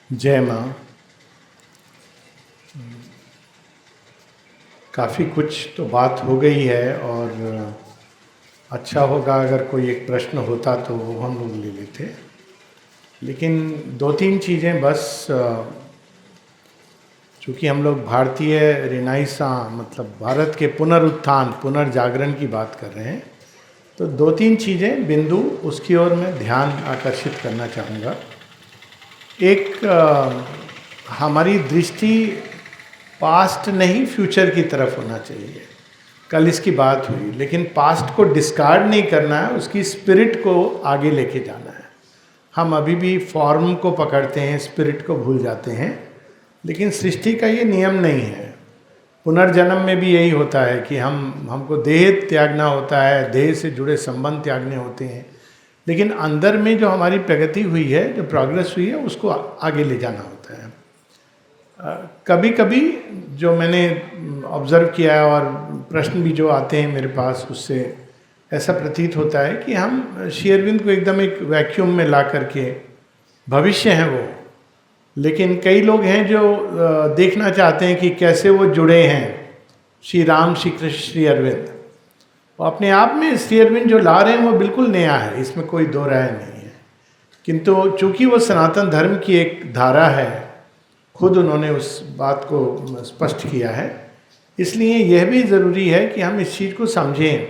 जय माँ। काफ़ी कुछ तो बात हो गई है और अच्छा होगा अगर कोई एक प्रश्न होता तो वो हम लोग ले लेते। लेकिन दो तीन चीज़ें बस, चूँकि हम लोग भारतीय रिनाइसा मतलब भारत के पुनरुत्थान पुनर्जागरण की बात कर रहे हैं, तो दो तीन चीज़ें बिंदु उसकी ओर मैं ध्यान आकर्षित करना चाहूँगा। एक, हमारी दृष्टि पास्ट नहीं फ्यूचर की तरफ होना चाहिए। कल इसकी बात हुई, लेकिन पास्ट को डिस्कार्ड नहीं करना है, उसकी स्पिरिट को आगे लेके जाना है। हम अभी भी फॉर्म को पकड़ते हैं, स्पिरिट को भूल जाते हैं, लेकिन सृष्टि का ये नियम नहीं है। पुनर्जन्म में भी यही होता है कि हमको देह त्यागना होता है, देह से जुड़े संबंध त्यागने होते हैं, लेकिन अंदर में जो हमारी प्रगति हुई है, जो प्रोग्रेस हुई है, उसको आगे ले जाना होता है। कभी कभी जो मैंने ऑब्ज़र्व किया है और प्रश्न भी जो आते हैं मेरे पास, उससे ऐसा प्रतीत होता है कि हम श्री अरविंद को एकदम एक वैक्यूम में ला करके, भविष्य हैं वो, लेकिन कई लोग हैं जो देखना चाहते हैं कि कैसे वो जुड़े हैं श्री राम, श्री कृष्ण, श्री अरविंद। और अपने आप में श्री अरविंद जो ला रहे हैं वो बिल्कुल नया है, इसमें कोई दो राय नहीं है। किंतु चूंकि वो सनातन धर्म की एक धारा है, खुद उन्होंने उस बात को स्पष्ट किया है, इसलिए यह भी ज़रूरी है कि हम इस चीज़ को समझें।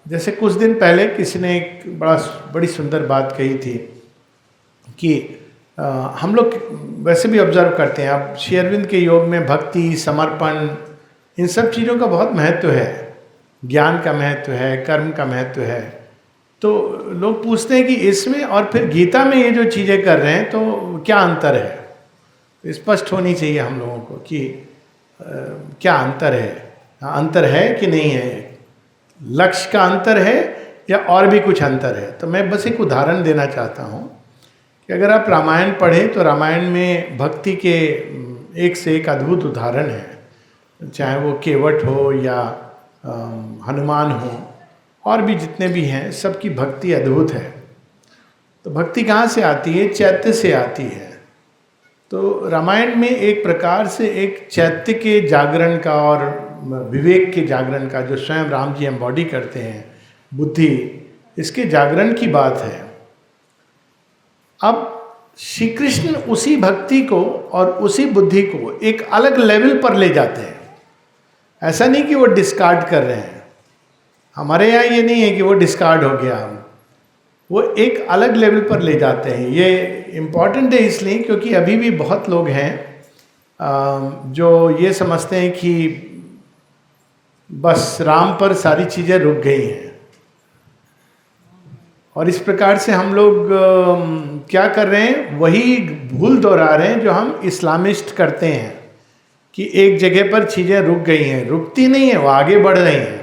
जैसे कुछ दिन पहले किसी ने एक बड़ी सुंदर बात कही थी कि हम लोग वैसे भी ऑब्जर्व करते हैं, अब श्री अरविंद के योग में भक्ति, समर्पण, इन सब चीज़ों का बहुत महत्व है। ज्ञान का महत्व है, कर्म का महत्व है। तो लोग पूछते हैं कि इसमें और फिर गीता में ये जो चीज़ें कर रहे हैं तो क्या अंतर है। स्पष्ट होनी चाहिए हम लोगों को कि क्या अंतर है, अंतर है कि नहीं है, लक्ष्य का अंतर है या और भी कुछ अंतर है। तो मैं बस एक उदाहरण देना चाहता हूँ कि अगर आप रामायण पढ़ें तो रामायण में भक्ति के एक से एक अद्भुत उदाहरण है, चाहे वो केवट हो या हनुमान हो, और भी जितने भी हैं, सबकी भक्ति अद्भुत है। तो भक्ति कहाँ से आती है? चैत्य से आती है। तो रामायण में एक प्रकार से एक चैत्य के जागरण का और विवेक के जागरण का, जो स्वयं राम जी एम्बॉडी करते हैं, बुद्धि, इसके जागरण की बात है। अब श्री कृष्ण उसी भक्ति को और उसी बुद्धि को एक अलग लेवल पर ले जाते हैं। ऐसा नहीं कि वो डिस्कार्ड कर रहे हैं, हमारे यहाँ ये नहीं है कि वो डिस्कार्ड हो गया, वो एक अलग लेवल पर ले जाते हैं। ये इम्पॉर्टेंट है इसलिए क्योंकि अभी भी बहुत लोग हैं जो ये समझते हैं कि बस राम पर सारी चीज़ें रुक गई हैं, और इस प्रकार से हम लोग क्या कर रहे हैं, वही भूल दोहरा रहे हैं जो हम इस्लामिस्ट करते हैं कि एक जगह पर चीज़ें रुक गई हैं। रुकती नहीं है, वो आगे बढ़ रही हैं।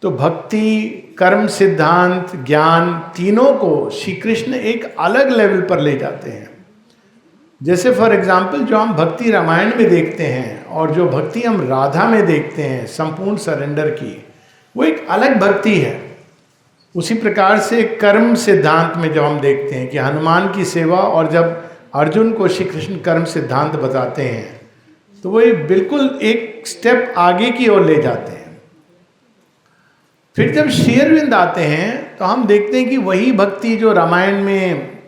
तो भक्ति, कर्म, सिद्धांत, ज्ञान, तीनों को श्री कृष्ण एक अलग लेवल पर ले जाते हैं। जैसे फॉर एग्जाम्पल जो हम भक्ति रामायण में देखते हैं और जो भक्ति हम राधा में देखते हैं, संपूर्ण सरेंडर की, वो एक अलग भक्ति है। उसी प्रकार से कर्म सिद्धांत में जब हम देखते हैं कि हनुमान की सेवा, और जब अर्जुन को श्री कृष्ण कर्म सिद्धांत बताते हैं, तो वो बिल्कुल एक स्टेप आगे की ओर ले जाते हैं। फिर जब श्री अरविंद आते हैं तो हम देखते हैं कि वही भक्ति जो रामायण में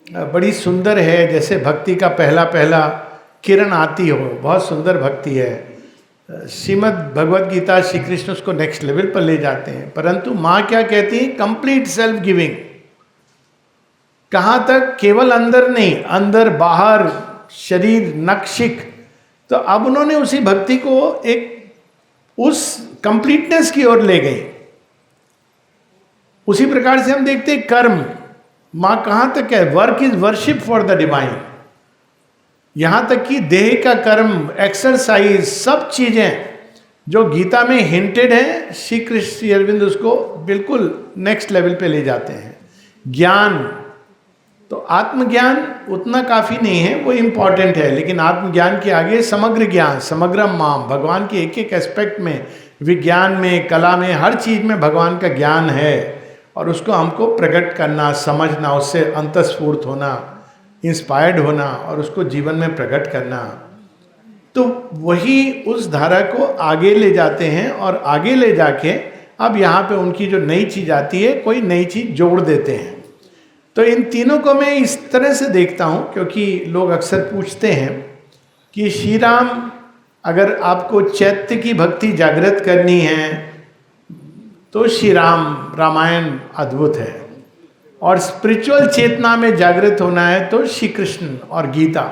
बड़ी सुंदर है, जैसे भक्ति का पहला पहला किरण आती हो, बहुत सुंदर भक्ति है। श्रीमद् भगवद गीता, श्री कृष्ण उसको नेक्स्ट लेवल पर ले जाते हैं। परंतु माँ क्या कहती है? Complete self giving. कहाँ तक? केवल अंदर नहीं, अंदर बाहर, शरीर नक्शिक। तो अब उन्होंने उसी भक्ति को एक उस कंप्लीटनेस की ओर ले गई। उसी प्रकार से हम देखते हैं कर्म, माँ कहाँ तक है? Work is worship for the divine. यहाँ तक कि देह का कर्म, एक्सरसाइज, सब चीज़ें जो गीता में हिंटेड है, श्री कृष्ण श्री अरविंद उसको बिल्कुल नेक्स्ट लेवल पे ले जाते हैं। ज्ञान, तो आत्मज्ञान उतना काफ़ी नहीं है, वो इम्पॉर्टेंट है, लेकिन आत्मज्ञान के आगे समग्र ज्ञान, समग्रम माम, भगवान के एक एक एस्पेक्ट में, विज्ञान में, कला में, हर चीज़ में भगवान का ज्ञान है, और उसको हमको प्रकट करना, समझना, उससे अंतस्फूर्त होना, इंस्पायर्ड होना और उसको जीवन में प्रकट करना, तो वही उस धारा को आगे ले जाते हैं और आगे ले जाके अब यहाँ पे उनकी जो नई चीज़ आती है, कोई नई चीज़ जोड़ देते हैं। तो इन तीनों को मैं इस तरह से देखता हूँ, क्योंकि लोग अक्सर पूछते हैं कि श्री राम, अगर आपको चैत्य की भक्ति जागृत करनी है तो श्री राम रामायण अद्भुत है, और स्पिरिचुअल चेतना में जागृत होना है तो श्री कृष्ण और गीता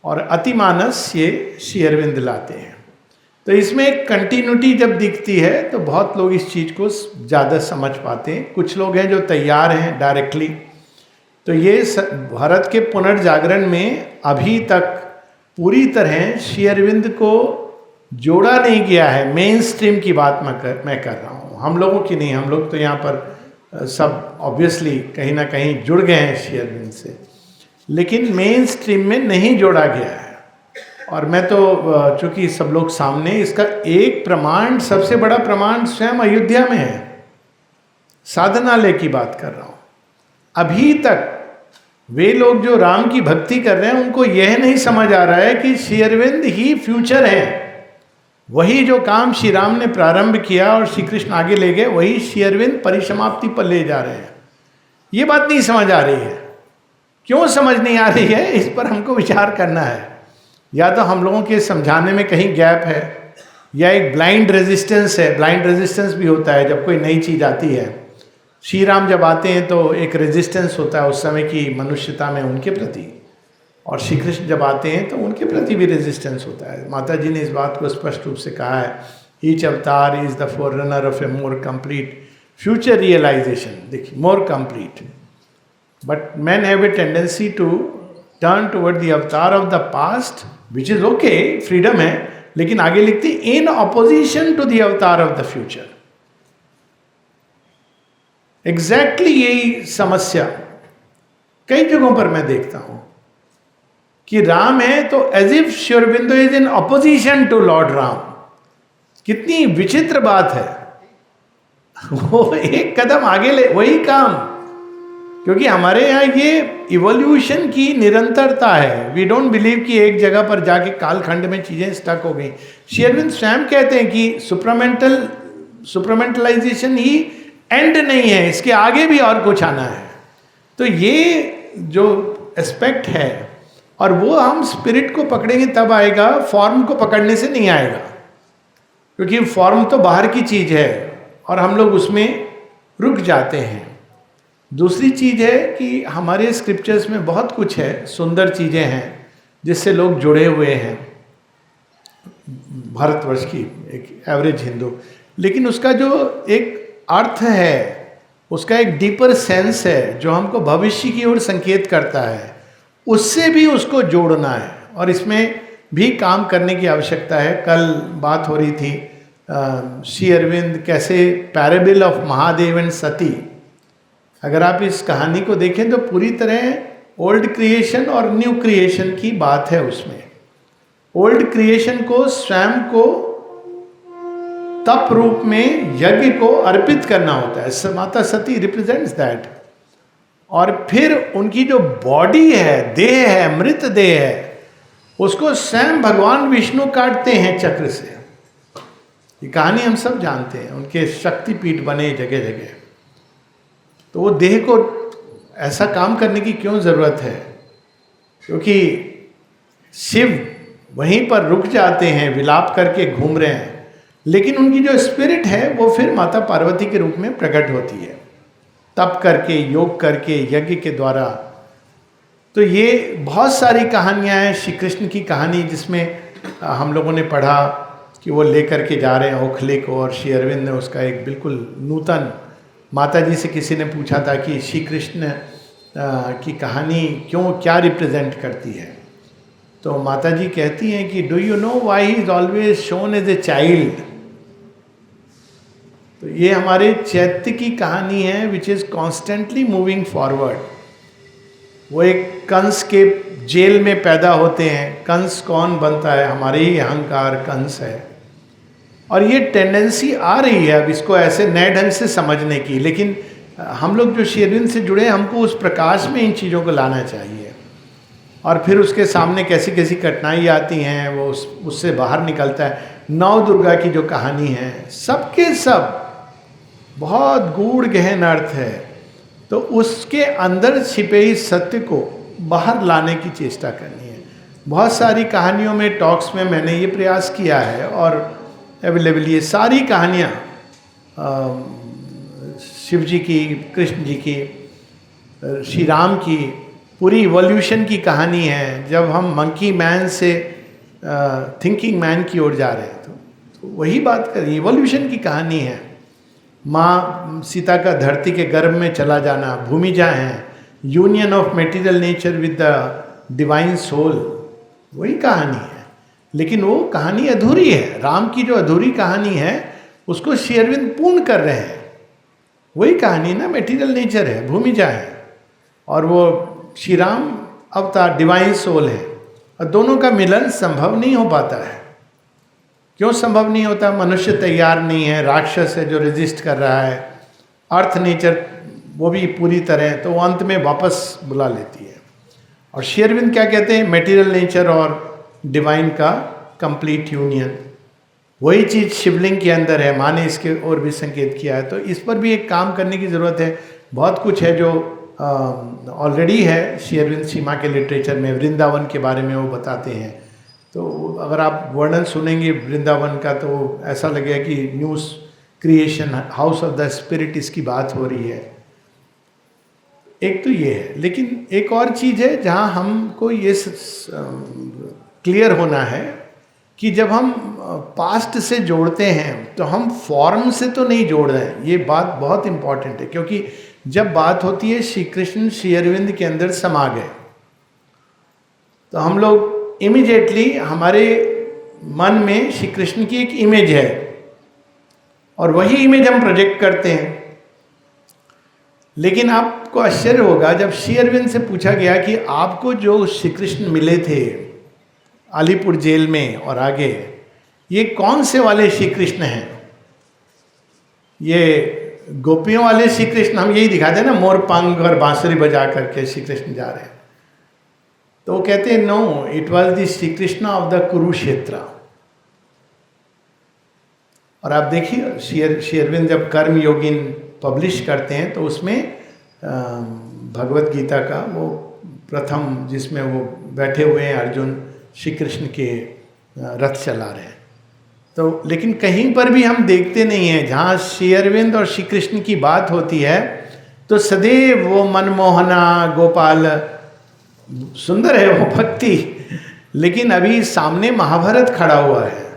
और अतिमानस ये श्री अरविंद लाते हैं। तो इसमें एक कंटिन्यूटी जब दिखती है तो बहुत लोग इस चीज़ को ज़्यादा समझ पाते हैं। कुछ लोग हैं जो तैयार हैं डायरेक्टली। तो ये भारत के पुनर्जागरण में अभी तक पूरी तरह श्री अरविंद को जोड़ा नहीं गया है। मेन स्ट्रीम की बात मैं कर रहा हूँ, हम लोगों की नहीं। हम लोग तो यहाँ पर सब ऑब्वियसली कहीं ना कहीं जुड़ गए हैं श्री अरविंद से, लेकिन मेन स्ट्रीम में नहीं जोड़ा गया है। और मैं तो चूँकि सब लोग सामने, इसका एक प्रमाण, सबसे बड़ा प्रमाण स्वयं अयोध्या में है। साधनालय की बात कर रहा हूँ। अभी तक वे लोग जो राम की भक्ति कर रहे हैं उनको यह नहीं समझ आ रहा है कि श्री अरविंद ही फ्यूचर है। वही जो काम श्री राम ने प्रारंभ किया और श्री कृष्ण आगे ले गए, वही श्री अरविंद परिसमाप्ति पर ले जा रहे हैं। ये बात नहीं समझ आ रही है। क्यों समझ नहीं आ रही है, इस पर हमको विचार करना है। या तो हम लोगों के समझाने में कहीं गैप है, या एक ब्लाइंड रेजिस्टेंस है। ब्लाइंड रेजिस्टेंस भी होता है जब कोई नई चीज़ आती है। श्री राम जब आते हैं तो एक रेजिस्टेंस होता है उस समय की मनुष्यता में उनके प्रति, और श्री कृष्ण जब आते हैं तो उनके प्रति भी रेजिस्टेंस होता है। माता जी ने इस बात को स्पष्ट रूप से कहा है, each avatar is the forerunner of a more complete future realisation. देखिए, more complete, but man have a tendency to turn toward the avatar of the past, which is okay, freedom है, लेकिन आगे लिखती in opposition to the avatar of the future. Exactly यही समस्या कई जगहों पर मैं देखता हूं कि राम है तो as if Shri Aurobindo is in opposition to Lord Ram. कितनी विचित्र बात है। वो एक कदम आगे ले, वही काम, क्योंकि हमारे यहाँ ये इवोल्यूशन की निरंतरता है। वी डोंट बिलीव कि एक जगह पर जाके कालखंड में चीजें स्टक हो गई। श्री अरविंद स्वयं कहते हैं कि सुपरमेंटलाइजेशन ही एंड नहीं है, इसके आगे भी और कुछ आना है। तो ये जो एस्पेक्ट है, और वो हम स्पिरिट को पकड़ेंगे तब आएगा, फॉर्म को पकड़ने से नहीं आएगा, क्योंकि फॉर्म तो बाहर की चीज है और हम लोग उसमें रुक जाते हैं। दूसरी चीज है कि हमारे स्क्रिप्चर्स में बहुत कुछ है, सुंदर चीजें हैं जिससे लोग जुड़े हुए हैं, भारतवर्ष की एक एवरेज हिंदू, लेकिन उसका जो एक अर्थ है, उसका एक डीपर सेंस है जो हमको भविष्य की ओर संकेत करता है, उससे भी उसको जोड़ना है और इसमें भी काम करने की आवश्यकता है। कल बात हो रही थी श्री अरविंद कैसे पैराबल ऑफ महादेव एंड सती, अगर आप इस कहानी को देखें तो पूरी तरह ओल्ड क्रिएशन और न्यू क्रिएशन की बात है। उसमें ओल्ड क्रिएशन को स्वयं को तप रूप में यज्ञ को अर्पित करना होता है, माता सती रिप्रेजेंट्स दैट, और फिर उनकी जो बॉडी है, देह है, मृत देह है, उसको स्वयं भगवान विष्णु काटते हैं चक्र से। ये कहानी हम सब जानते हैं, उनके शक्तिपीठ बने जगह जगह। तो वो देह को ऐसा काम करने की क्यों जरूरत है, क्योंकि शिव वहीं पर रुक जाते हैं, विलाप करके घूम रहे हैं, लेकिन उनकी जो स्पिरिट है वो फिर माता पार्वती के रूप में प्रकट होती है, तप करके, योग करके, यज्ञ के द्वारा। तो ये बहुत सारी कहानियाँ हैं। श्री कृष्ण की कहानी जिसमें हम लोगों ने पढ़ा कि वो लेकर के जा रहे हैं ओखले को, और श्री अरविंद ने उसका एक बिल्कुल नूतन, माता जी से किसी ने पूछा था कि श्री कृष्ण की कहानी क्या रिप्रेजेंट करती है, तो माता जी कहती हैं कि do you know why he is always shown as a child. तो ये हमारे चैत्य की कहानी है which is constantly moving forward. वो एक कंस के जेल में पैदा होते हैं। कंस कौन बनता है? हमारे ही अहंकार कंस है, और ये टेंडेंसी आ रही है अब इसको ऐसे नए ढंग से समझने की। लेकिन हम लोग जो श्री अरविंद से जुड़े हैं, हमको उस प्रकाश में इन चीज़ों को लाना चाहिए। और फिर उसके सामने कैसी कैसी कठिनाई आती हैं, वो उससे बाहर निकलता है। नौ दुर्गा की जो कहानी है, सबके सब बहुत गूढ़ गहन अर्थ है। तो उसके अंदर छिपे इस सत्य को बाहर लाने की चेष्टा करनी है। बहुत सारी कहानियों में, टॉक्स में मैंने ये प्रयास किया है, और अवेलेबल ये सारी कहानियाँ शिव जी की, कृष्ण जी की, श्री राम की, पूरी इवोल्यूशन की कहानी है। जब हम मंकी मैन से थिंकिंग मैन की ओर जा रहे हैं, तो वही बात करें, इवोल्यूशन की कहानी है। माँ सीता का धरती के गर्भ में चला जाना, भूमिजा है, union of material nature with the divine soul, वही कहानी है। लेकिन वो कहानी अधूरी है। राम की जो अधूरी कहानी है उसको श्री अरविंद पूर्ण कर रहे हैं। वही कहानी ना, मेटीरियल नेचर है, भूमिजा है, और वो श्री राम अवतार डिवाइन सोल है। और दोनों का मिलन संभव नहीं हो पाता है। क्यों संभव नहीं होता? मनुष्य तैयार नहीं है, राक्षस है जो रेजिस्ट कर रहा है, अर्थ नेचर वो भी पूरी तरह, तो वो अंत में वापस बुला लेती है। और श्री अरविंद क्या कहते हैं? मेटीरियल नेचर और डिवाइन का कंप्लीट यूनियन। वही चीज़ शिवलिंग के अंदर है। माँ ने इसके और भी संकेत किया है। तो इस पर भी एक काम करने की ज़रूरत है। बहुत कुछ है जो ऑलरेडी है श्री अरविंद सीमा के लिटरेचर में। वृंदावन के बारे में वो बताते हैं। तो अगर आप वर्णन सुनेंगे वृंदावन का तो ऐसा लगेगा कि news creation, house of the spirit, इसकी बात हो रही है। एक तो ये है। लेकिन एक और चीज़ है जहाँ हमको ये क्लियर होना है कि जब हम पास्ट से जोड़ते हैं तो हम फॉर्म से तो नहीं जोड़ रहे हैं। ये बात बहुत इंपॉर्टेंट है, क्योंकि जब बात होती है श्री कृष्ण श्री अरविंद के अंदर समा गए, तो हम लोग इमीडिएटली हमारे मन में श्री कृष्ण की एक इमेज है और वही इमेज हम प्रोजेक्ट करते हैं। लेकिन आपको आश्चर्य होगा जब श्री अरविंद से पूछा गया कि आपको जो श्री कृष्ण मिले थे अलीपुर जेल में और आगे, ये कौन से वाले श्री कृष्ण हैं? ये गोपियों वाले श्री कृष्ण हम यही दिखाते हैं ना, मोर पंख और बांसुरी बजा करके श्री कृष्ण जा रहे हैं। तो वो कहते हैं no, it was the Shri Krishna of the Kurukshetra. और आप देखिए श्री अरविंद जब कर्म योगिन पब्लिश करते हैं तो उसमें भगवत गीता का वो प्रथम, जिसमें वो बैठे हुए हैं अर्जुन श्री कृष्ण के रथ चला रहे हैं। तो लेकिन कहीं पर भी हम देखते नहीं हैं जहाँ श्री अरविंद और श्री कृष्ण की बात होती है तो सदैव वो मनमोहना गोपाल, सुंदर है वो भक्ति, लेकिन अभी सामने महाभारत खड़ा हुआ है।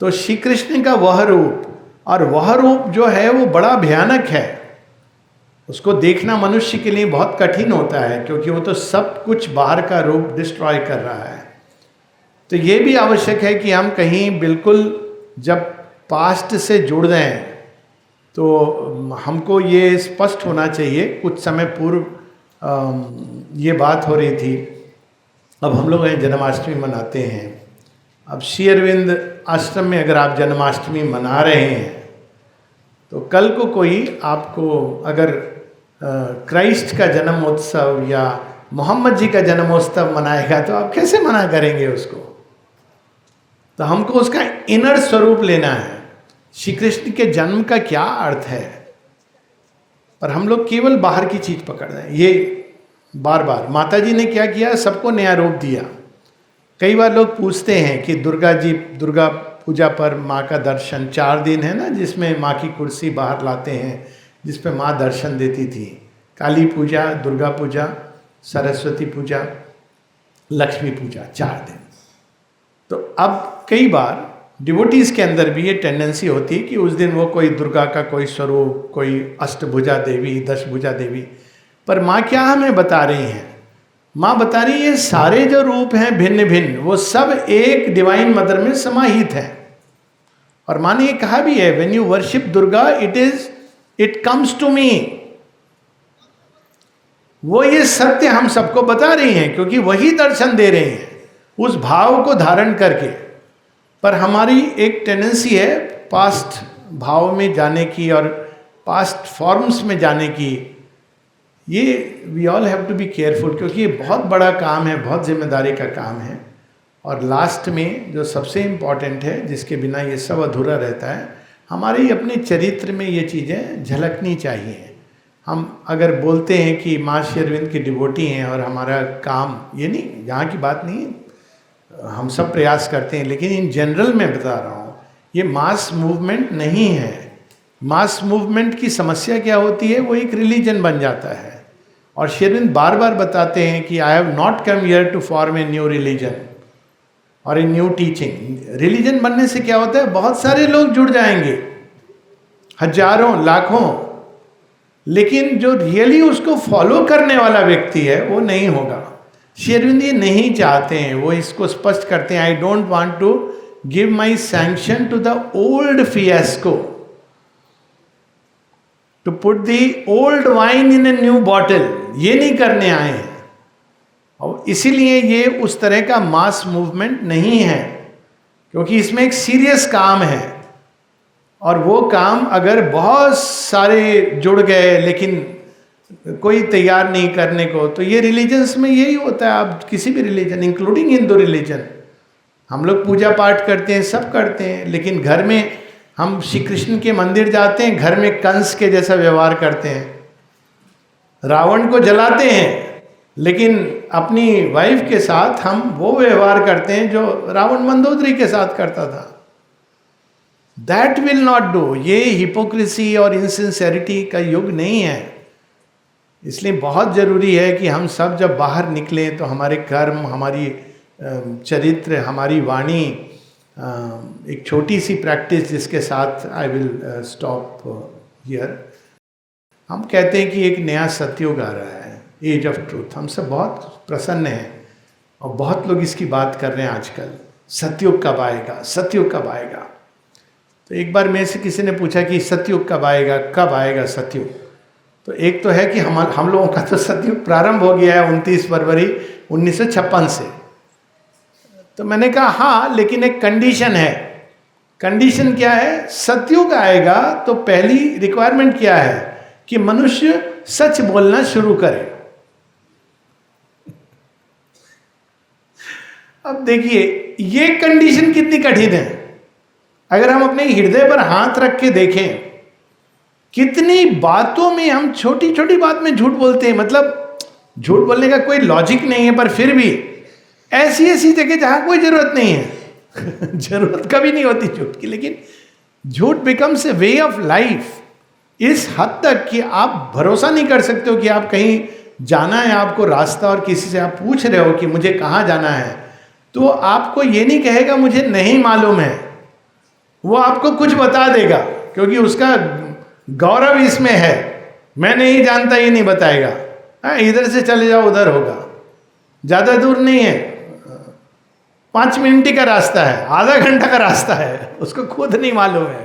तो श्री कृष्ण का वह रूप, और वह रूप जो है वो बड़ा भयानक है। उसको देखना मनुष्य के लिए बहुत कठिन होता है, क्योंकि वो तो सब कुछ बाहर का रूप डिस्ट्रॉय कर रहा है। तो ये भी आवश्यक है कि हम कहीं बिल्कुल जब पास्ट से जुड़ रहे हैं तो हमको ये स्पष्ट होना चाहिए। कुछ समय पूर्व ये बात हो रही थी, अब हम लोग यहाँ जन्माष्टमी मनाते हैं। अब श्री अरविंद आश्रम में अगर आप जन्माष्टमी मना रहे हैं तो कल को कोई आपको अगर क्राइस्ट का जन्मोत्सव या मोहम्मद जी का जन्मोत्सव मनाएगा तो आप कैसे मना करेंगे उसको? तो हमको उसका इनर स्वरूप लेना है, श्री कृष्ण के जन्म का क्या अर्थ है। पर हम लोग केवल बाहर की चीज पकड़ रहे हैं। ये बार बार माता जी ने क्या किया, सबको नया रूप दिया। कई बार लोग पूछते हैं कि दुर्गा पूजा पर माँ का दर्शन 4 दिन है ना, जिसमें माँ की कुर्सी बाहर लाते हैं, जिस पे माँ दर्शन देती थी। काली पूजा, दुर्गा पूजा, सरस्वती पूजा, लक्ष्मी पूजा, 4 दिन। तो अब कई बार डिवोटीज के अंदर भी ये टेंडेंसी होती है कि उस दिन वो कोई दुर्गा का कोई स्वरूप, कोई अष्टभुजा देवी, 10 भुजा देवी। पर माँ क्या हमें बता रही हैं? माँ बता रही है सारे जो रूप हैं भिन्न भिन्न, वो सब एक डिवाइन मदर में समाहित हैं। और माँ ने ये कहा भी है, when you worship Durga it comes to me. वो ये सत्य हम सबको बता रही हैं, क्योंकि वही दर्शन दे रहे हैं उस भाव को धारण करके। पर हमारी एक टेंडेंसी है पास्ट भाव में जाने की और पास्ट फॉर्म्स में जाने की। ये we all have to be careful, क्योंकि ये बहुत बड़ा काम है, बहुत जिम्मेदारी का काम है। और लास्ट में जो सबसे इम्पॉर्टेंट है, जिसके बिना ये सब अधूरा रहता है, हमारे ही अपने चरित्र में ये चीज़ें झलकनी चाहिए। हम अगर बोलते हैं कि माँ श्री अरविंद की डिवोटी हैं और हमारा काम, ये नहीं, यहाँ की बात नहीं, हम सब प्रयास करते हैं, लेकिन इन जनरल मैं बता रहा हूँ, ये मास मूवमेंट नहीं है। मास मूवमेंट की समस्या क्या होती है, वो एक रिलीजन बन जाता है। और श्री अरविंद बार बार बताते हैं कि I have not come here to form a new religion और ए न्यू टीचिंग। रिलीजन बनने से क्या होता है, बहुत सारे लोग जुड़ जाएंगे, हजारों लाखों, लेकिन जो रियली उसको फॉलो करने वाला व्यक्ति है वो नहीं होगा। श्री अरविंद ये नहीं चाहते हैं, वो इसको स्पष्ट करते हैं, I don't want to give my sanction to the old fiasco, to put the old wine in a new bottle, ये नहीं करने आए हैं। और इसीलिए ये उस तरह का मास मूवमेंट नहीं है, क्योंकि इसमें एक सीरियस काम है। और वो काम अगर बहुत सारे जुड़ गए लेकिन कोई तैयार नहीं करने को, तो ये रिलीजन्स में यही होता है। आप किसी भी रिलीजन, इंक्लूडिंग हिंदू रिलीजन, हम लोग पूजा पाठ करते हैं, सब करते हैं, लेकिन घर में हम श्री कृष्ण के मंदिर जाते हैं, घर में कंस के जैसा व्यवहार करते हैं, रावण को जलाते हैं, लेकिन अपनी वाइफ के साथ हम वो व्यवहार करते हैं जो रावण मंदोदरी के साथ करता था। That will not do. ये हिपोक्रेसी और इनसिंसेरिटी का युग नहीं है। इसलिए बहुत ज़रूरी है कि हम सब जब बाहर निकलें तो हमारे कर्म, हमारी चरित्र, हमारी वाणी, एक छोटी सी प्रैक्टिस जिसके साथ आई विल स्टॉप हियर। हम कहते हैं कि एक नया सतयुग आ रहा है, एज ऑफ ट्रूथ। हम सब बहुत प्रसन्न हैं और बहुत लोग इसकी बात कर रहे हैं आजकल, सतयुग कब आएगा, सतयुग कब आएगा। तो एक बार मेरे से किसी ने पूछा कि सतयुग कब आएगा, कब आएगा सतयुग। तो एक तो है कि हम लोगों का तो सतयुग प्रारंभ हो गया है 29 फरवरी 1956 से। तो मैंने कहा हाँ, लेकिन एक कंडीशन है। कंडीशन क्या है? सतयुग आएगा तो पहली रिक्वायरमेंट क्या है कि मनुष्य सच बोलना शुरू करे। अब देखिए ये कंडीशन कितनी कठिन है। अगर हम अपने हृदय पर हाथ रख के देखें, कितनी बातों में हम छोटी छोटी बात में झूठ बोलते हैं। मतलब झूठ बोलने का कोई लॉजिक नहीं है, पर फिर भी ऐसी ऐसी जगह जहां कोई जरूरत नहीं है जरूरत कभी नहीं होती झूठ की, लेकिन झूठ becomes a way of life इस हद तक कि आप भरोसा नहीं कर सकते हो कि आप कहीं जाना है, आपको रास्ता, और किसी से आप पूछ रहे हो कि मुझे कहाँ जाना है, तो आपको ये नहीं कहेगा मुझे नहीं मालूम है, वो आपको कुछ बता देगा, क्योंकि उसका गौरव इसमें है। मैं नहीं जानता ये नहीं बताएगा, इधर से चले जाओ उधर होगा, ज़्यादा दूर नहीं है, 5 मिनट का रास्ता है, आधा घंटा का रास्ता है, उसको खुद नहीं मालूम है।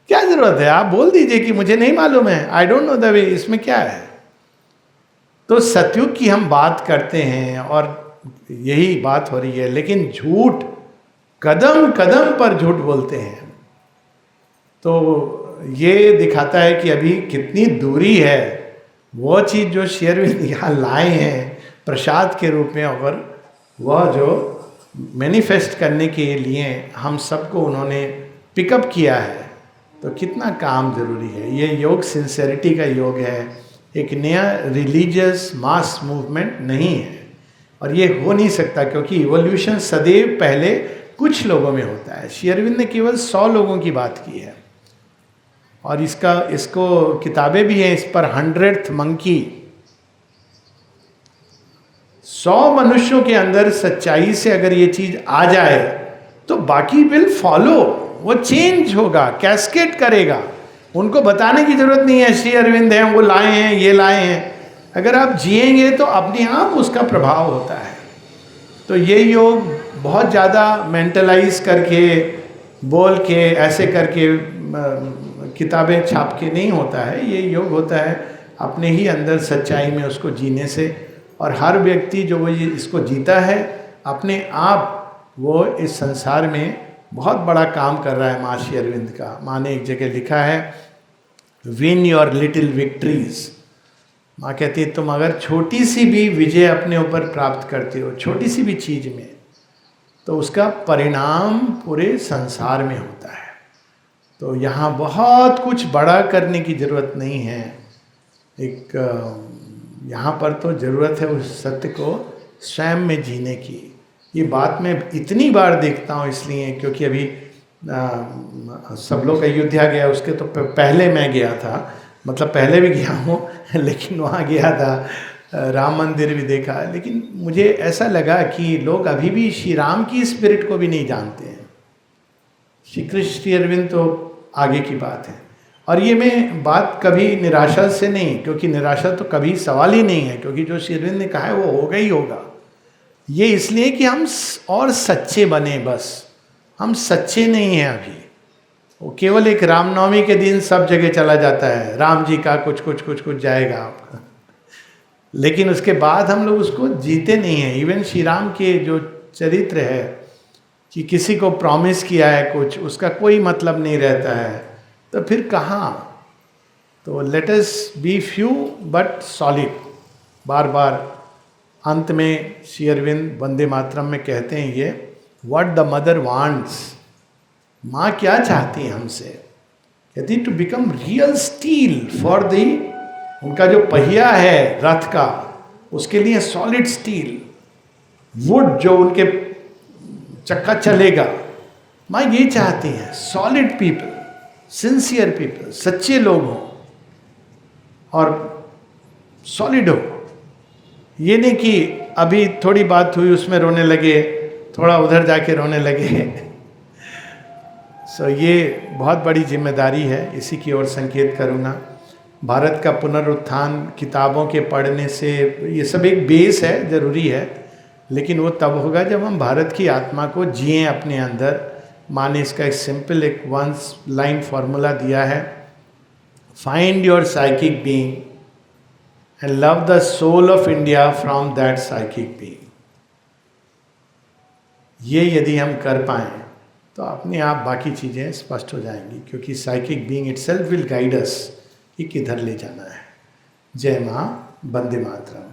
क्या जरूरत है, आप बोल दीजिए कि मुझे नहीं मालूम है, I don't know the way, इसमें क्या है। तो सतयुग की हम बात करते हैं और यही बात हो रही है, लेकिन झूठ कदम कदम पर झूठ बोलते हैं। तो ये दिखाता है कि अभी कितनी दूरी है वो चीज़ जो श्री अरविंद यहाँ लाए हैं प्रसाद के रूप में, और वह जो मैनिफेस्ट करने के लिए हम सबको उन्होंने पिकअप किया है। तो कितना काम जरूरी है। ये योग सिंसेरिटी का योग है, एक नया रिलीजियस मास मूवमेंट नहीं है। और ये हो नहीं सकता क्योंकि इवोल्यूशन सदैव पहले कुछ लोगों में होता है। श्री अरविंद ने केवल 100 लोगों की बात की है, और इसको किताबें भी हैं इस पर, 100th मंकी। 100 मनुष्यों के अंदर सच्चाई से अगर ये चीज आ जाए तो बाकी विल फॉलो, वो चेंज होगा, कैस्केड करेगा। उनको बताने की जरूरत नहीं है श्री अरविंद हैं, वो लाए हैं, ये लाए हैं। अगर आप जिएंगे तो अपने आप उसका प्रभाव होता है। तो ये योग बहुत ज़्यादा मेंटलाइज करके, बोल के, ऐसे करके, किताबें छाप के नहीं होता है। ये योग होता है अपने ही अंदर सच्चाई में उसको जीने से। और हर व्यक्ति जो वो इसको जीता है अपने आप, वो इस संसार में बहुत बड़ा काम कर रहा है माँ श्री अरविंद का। माँ ने एक जगह लिखा है, विन योर लिटिल विक्ट्रीज, माँ कहती है तुम अगर छोटी सी भी विजय अपने ऊपर प्राप्त करते हो, छोटी सी भी चीज में, तो उसका परिणाम पूरे संसार में होता है। तो यहाँ बहुत कुछ बड़ा करने की जरूरत नहीं है। एक यहाँ पर तो जरूरत है उस सत्य को स्वयं में जीने की। ये बात मैं इतनी बार देखता हूँ इसलिए क्योंकि अभी सब लोग अयोध्या गया, उसके तो पहले मैं गया था, मतलब पहले भी गया हूँ लेकिन वहाँ गया था, राम मंदिर भी देखा। लेकिन मुझे ऐसा लगा कि लोग अभी भी श्री राम की स्पिरिट को भी नहीं जानते हैं। श्री कृष्ण श्री अरविंद तो आगे की बात है। और ये मैं बात कभी निराशा से नहीं, क्योंकि निराशा तो कभी सवाल ही नहीं है, क्योंकि जो श्री अरविंद ने कहा है वो होगा ही होगा। ये इसलिए कि हम और सच्चे बने, बस हम सच्चे नहीं हैं अभी। वो केवल एक रामनवमी के दिन सब जगह चला जाता है, राम जी का कुछ कुछ कुछ कुछ जाएगा आपका, लेकिन उसके बाद हम लोग उसको जीते नहीं हैं। इवन श्री राम के जो चरित्र है कि किसी को प्रॉमिस किया है कुछ, उसका कोई मतलब नहीं रहता है, तो फिर कहाँ। तो let us be few but solid. बार बार अंत में श्री अरविंद वंदे मातरम में कहते हैं ये, व्हाट द मदर वांट्स, माँ क्या चाहती है हमसे, कहती to become real steel for the, उनका जो पहिया है रथ का उसके लिए सॉलिड स्टील, वुड जो उनके चक्का चलेगा, माँ ये चाहती है सॉलिड पीपल, सिंसियर पीपल, सच्चे लोग हों और सॉलिड हो। ये नहीं कि अभी थोड़ी बात हुई उसमें रोने लगे, थोड़ा उधर जाके रोने लगे। सो ये बहुत बड़ी जिम्मेदारी है, इसी की ओर संकेत करूँगा। भारत का पुनरुत्थान किताबों के पढ़ने से, ये सब एक बेस है, ज़रूरी है, लेकिन वो तब होगा जब हम भारत की आत्मा को जिएं अपने अंदर। माँ ने इसका एक सिंपल एक 1 लाइन फॉर्मूला दिया है, find your psychic being and love the soul of India from that psychic being। ये यदि हम कर पाएँ तो अपने आप बाकी चीज़ें स्पष्ट हो जाएंगी, क्योंकि psychic being itself will guide us कि किधर ले जाना है। जय माँ, वंदे मातरम।